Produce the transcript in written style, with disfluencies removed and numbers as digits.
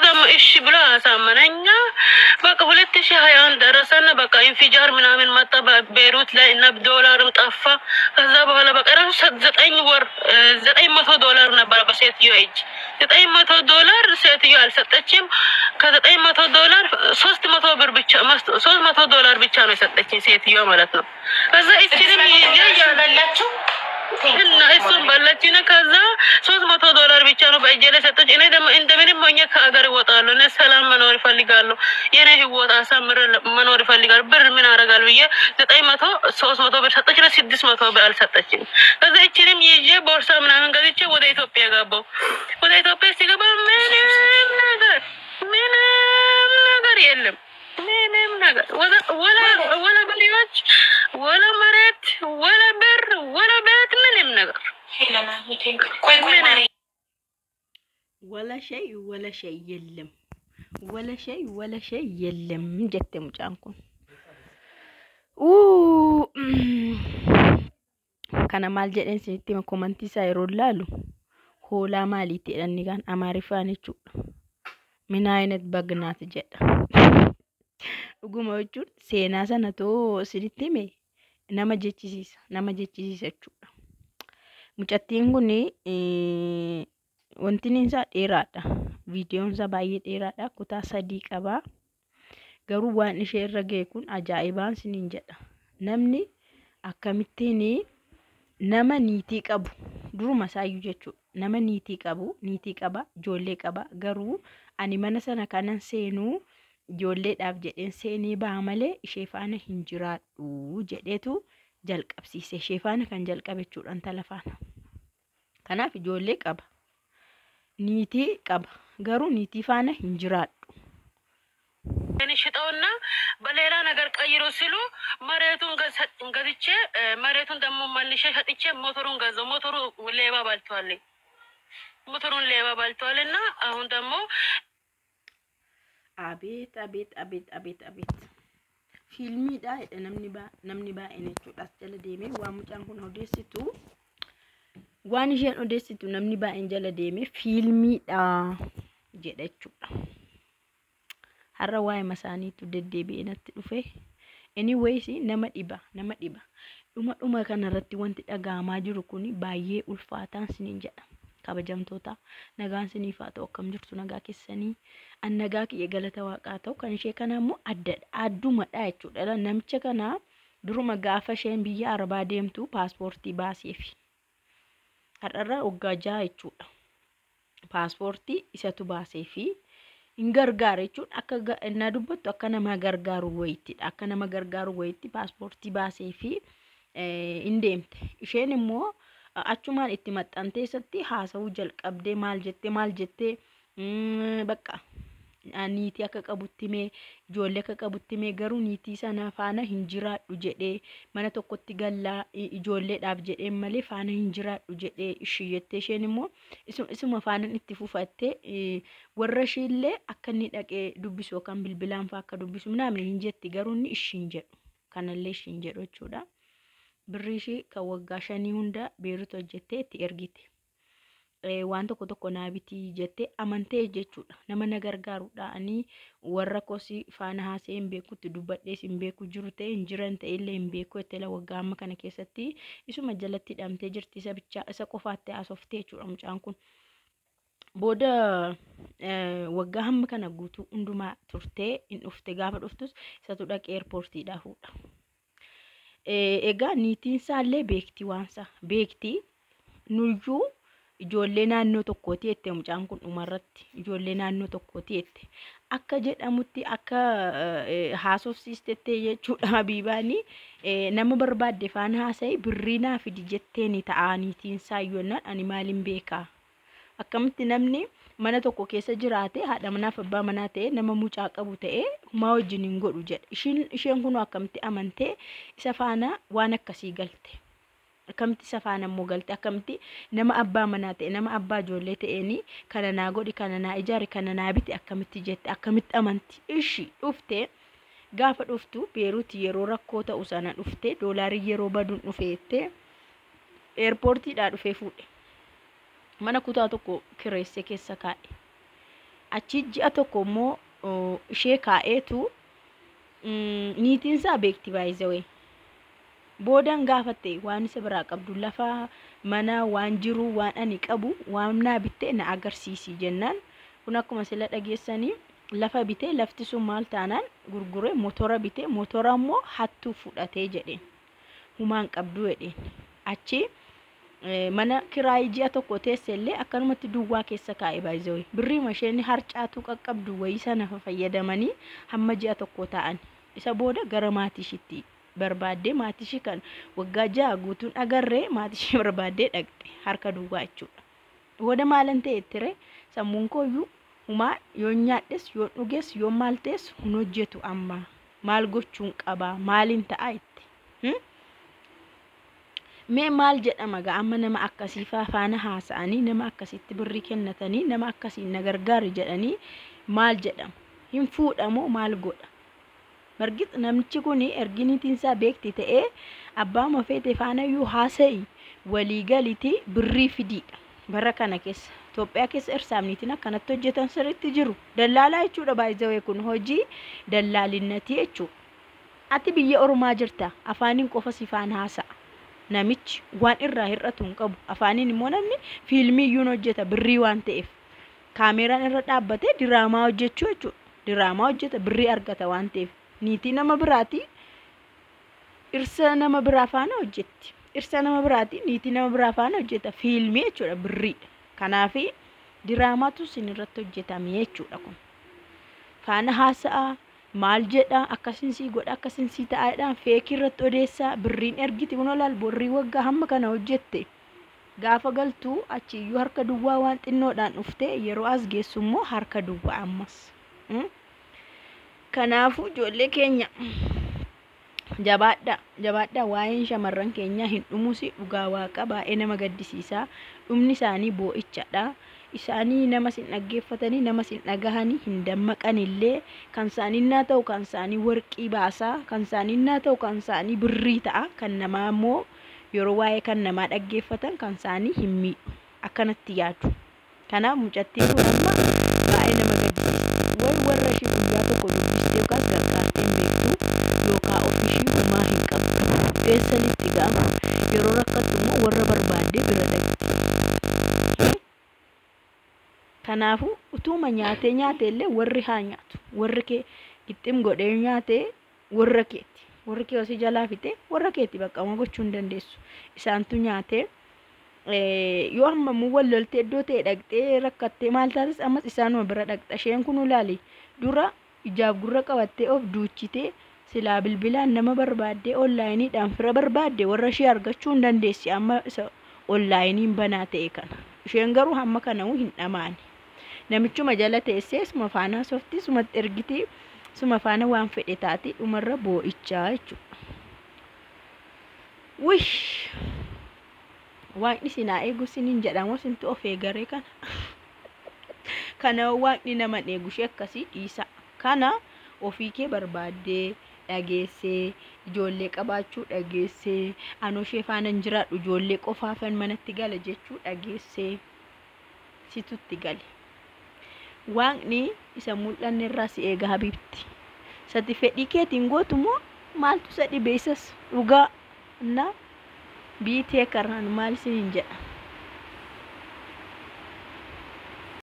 ደግሞ እሺ ብሎ አሳመነኛ። በቃ 2021 ደረሰና በቃ ኢንፊጃር ምናምን መጣ በቤሩት ላይ እና ዶላርም ጠፋ። ከዛ በኋላ በቀረው 900 ዶላር ነበር በሴትዮ እጅ። 900 ዶላር ሴትዮ አልሰጠችም። ከ900 ዶላር 300 ብር ብቻ 300 ዶላር ብቻ ነው የሰጠችኝ ሴትዮ ማለት ነው። ከዛ እቺንም ይያያላችሁ እና እሱን በላችና ከዛ 300 ዶላር ብቻ ነው በእጄ ላይ ሰጠች። እኔ ደግሞ እንደምንም ሆኜ ከሀገር እወጣለሁ፣ እኔ ሰላም መኖር እፈልጋለሁ፣ የኔ ህይወት አሳምር መኖር እፈልጋለሁ፣ ብር ምን አደርጋለሁ ብዬ 900 300 ብር ሰጠች፣ 600 ብር አልሰጠችኝ። ከዛ እቺንም ይዤ ቦርሳ ምናምን ገዝቼ ወደ ኢትዮጵያ ገባሁ። ወደ ኢትዮጵያ ሲገባ ምንም ነገር የለም። ምንም ነገር ወላ በሌሎች ወላ መሬት ወላ ብር ወላ ቤት ምንም ነገር ወላ ሸይ የለም። ወላ ሸይ የለም ጀተ ሙጫንኩን kana maal jedhen sinitti komantii isaa yeroo laalu hoolaa maaliitti jedhanii kan amaariffaan jechuudha. Min aynet bagnaat jedha. Dhuguma jechuun seenaa sana too sinitti hime nama jechisiisa jechuudha. Mucattiin kun wantin isaa dheeraadha. Viidiyoon isaa baay'ee dheeraadha. Kutaa 3 qaba. Garuu waan ishee irra ga'e kun ajaa'ibaan siniin jedha. Namni akkamittiin nama niitii qabu duruma saayyuu jechuudha. Nama niitii qaba, ijoollee qaba. Garuu ani mana sana kanan seenuu ijoolleedhaaf jedheen seenee ba'a malee ishee faana hin jiraadhu jedheetu jalqabsiise. Ishee faana kan jalqabe jechuudha intala faana. Kanaaf ijoollee qaba, niitii qaba. Garuu niitii faana hin jiraadhu. ሽጠውና በሌላ ነገር ቀይሮ ሲሉ መሬቱን ገዝቼ መሬቱን ደግሞ መልሼ ሸጥቼ ሞተሩን ገዛው። ሞተሩ ሌባ ባልቷልና አሁን ደግሞ አቤት ፊልሚዳ namni baay'een jechuudha jala deemee waan mucaan kun odeessitu waan isheen odeessitu namni baay'een jala deemee fiilmiidha jedha jechuudha. Har'a waa'ee masaaniitu deddeebi'ee natti dhufe. Anyways nama dhiba. Dhuma kanarratti wanti dhaga'amaa jiru kun baay'ee ulfaataan siniin jedha. Kabajamtoota nagaan siniif haa ta'u akkam jirtu nagaa keessanii. An nagaa kiyya galata waaqaa ta'u kan ishee kana immoo addumadha jechuudha. Namicha kana duruma gaafa isheen biyya Arabaa deemtu paaspoortii baaseefi. Har'arra waggaa 6 jechuudha. Paaspoortii isatu baaseefi. Gargaaru jechuun akka na dubbattu akka nama gargaaru wayitti paaspoortii baasee fi hin deemte. Isheen immoo achumaan itti maxxanteessatti haasawuu jalqabdee maal jettee bakka niitii akka qabutti mee ijoollee akka qabutti mee garuu niitii sana faana hin jiraadhu jedhee mana tokkotti gallaa ijoolleedhaaf jedhee malee faana hin jiraadhu jedhee ishii jettee isheen immoo isuma faana itti fufattee warra ishiillee akka inni dhaqee dubbisu kan bilbilaan faa akka dubbisu namni hin jetti garuu inni ishiin jedhu kanallee ishiin jedhu jechuudha. Birrii ishii kan waggaa 5 hunda Beerut hojjettee itti ergite. Waan tokko naabiti jettee amantee jechuudha. Nama na gargaaruudha ani warra kosi faana haasee hin beekutti dubbadhees hin beeku jiru ta'e hin jiran ta'e illee hin beeku ettela waggaa amma kana keessatti isuma jalatti hidhamtee jirti. Isa qofaatti haasoftee jechuudha mucaan kun. Booda waggaa hamma kana guutuu hundumaa turtee hin dhufte. Gaafa dhuftus isatu dhaqee eerpoortiidhaa fuudha. Egaa niitiin isaallee beekti waansa beekti nuyyuu ijoollee naannoo tokkooti jette mucaan kun dhumarratti ijoollee naannoo tokkooti jette akka jedhamutti akka haasofsiistettee jechuudha. Habiibaani nama barbaadde faana haasa'e birrii naa fidi jetteeni ta'aniitiin saayyonnaan ani maalin beekaa akkamitti namni mana tokko keessa jiraate haadha manaaf abbaa manaa ta'e nama mucaa qabu ta'e maa wajjin hin godhu jedha. Isheen kun akkamitti amantee isa faana waan akkasii galte. Akkamitti safaana immoo galte akkamitti nama abbaa manaa ta'e nama abbaa ijoollee ta'eeni kana naa godhi kana naa ijaari kana naa biti akkamitti jette akkamitti amanti. Ishi dhufte gaafa dhuftu Beerut yeroo rakkoo ta'u sana dhufte doolaarii yeroo baduun dhufeette eerpoortiidhaa dhufee fuudhe. Mana kutaa tokko kireesse keessa kaa'e. achi ji'a tokko immoo ishee kaa'eetu niitiin isaa beekti baay'isawee. Boodan gaafatte waan isa biraa qabdu lafa mana waan jiru waan ani qabu waan naa bitte na agarsiisi jennaan. Kun akkuma sila dhageessanii lafa bite lafti sun maal taanaan gurgure motora bite motora immoo hattuu fudhatee jedheen. Humaan qabdu jedheen. Achi mana kiraayii ji'a tokko teessellee akkanumatti duwwaa keessa kaa'e baay'isawee. Birrii masheenni harcaatu qaqqabdu wayii sana fayyadamanii hamma ji'a tokko ta'an. Isa booda gara maatishiitti barbaadde maatishi kan waggaa 6 guutuun agarree maatishi barbaadde dhaqxe harka duwwaa jechuudha. Booda maalan ta'e tire sammuun kooyyuu humaa yoo nyaadhes yoo dhuges yoo maal ta'es hun hojjetu amma maal gochuun qaba maaliin ta'a itti. Mee maal jedhama gaa amma nama akkasii faana haasa'anii nama akkasitti birrii kennatanii nama akkasii na gargaari jedhanii maal jedhama hin fuudhamoo maal godha. Margit namichi kuni erginiitiin isaa beekti ta'ee abbaa mafeete faana iyyuu haasa'i walii galiti birrii fidiidha. Bara kana keessa Itoophiyaa keessa irsaamniitiin akkanatti hojjetan sirriitti jiru. Dallaalaa jechuudha baay'isawee kun hojii dallaalinnatii jechuudha. Ati biyya Oromaa jirta afaaniin qofa si faana haasa'a. Namichi waan irraa hir'atu hin qabu. Afaaniin immoo namni fiilmii iyyuu hojjeta birrii waan ta'eef. Kaameraan irra dhaabbatee diraamaa hojjechuu jechuudha. Diraamaa hojjeta birrii argata waan ta'eef. Niitii nama biraati irsa nama biraa faana hojjetti. Irsa nama biraati niitii nama biraa faana hojjeta fiilmii jechuudha birrii. Kanaaf diraamaatu sin irratti hojjetame jechuudha kun. Faana haasa'a maal jedha akkasiin si godha akkasiin si ta'aadhaan feekii irratti odeessaa birriin ergiti kun olaal borrii waggaa hamma kana hojjette. Gaafa galtuu achi iyyuu harka duwwaa waan xinnoodhaan dhufte yeroo as geessu immoo harka duwwaa ammas. Kanaafuu ijoollee keenya jabaadha waa'een shamarran keenya hin dhumusi dhugaa waaqa baay'ee nama gaddisiisa. Dhumni isaanii boo'ichadha. Isaanii nama sin dhaggeeffatanii nama sin dhagahanii hin dammaqanillee kan isaanii naa ta'u kan isaanii warqii baasaa kan isaanii naa ta'u kan isaanii birrii ta'a kan namaa immoo yeroo waa'ee kan namaa dhaggeeffatan kan isaanii hin miidhu akkanatti yaadu. Kanaaf mucattiin kun amma baay'ee nama gaddisiisa. Warra ishee guyyaa tokko dubbistee yookaan gargaartee hin beektu yookaan ofiishii homaa hin qabdu. Eessanitti gaama yeroo rakkattu immoo warra barbaaddee bira dhaqxi. Kanaafuu utuma nyaatee illee warri haa nyaatu. Warri kee ittiin godhee nyaatee warra keeti. Warri kee osoo jalaa fite warra keeti bakka waan gochuu hin dandeessu. Isaantu nyaatee yoo amma wal loltee iddoo ta'e dhaqxee rakkattee maal taates ammas isaanuma bira dhaqxa. Isheen kun ilaali dura ijaaf gurra qabattee of duuchitee silaa bilbilaan nama barbaaddee onlaayiniidhaan fira barbaadde warra ishee argachuu hin dandeessi amma isa onlaayiniin banaa ta'e kana. Isheen garuu hamma kana hin dhamaane. Namichuma jala teessee suma faana softii sumatti ergiti suma faana waan fedhe taati dhumarra boo'ichaa jechuudha. Wish waaqni sinaa eegu siniin jedhamu sintu of eegaree kana. Kana waaqni nama eegu ishee akkasii dhiisa. Kana ofii kee barbaaddee dhageessee ijoollee qabaachuu dhageessee anoo ishee faana hin jiraadhu ijoollee qofaafan manatti gala jechuu dhageessee situtti gale. Waaqni isa mul'anne irraa si eega habibti. Sati fedhii keetiin gootu moo maaltu isa dhibe isas dhugaa na biitee karaan maal siniin jedha.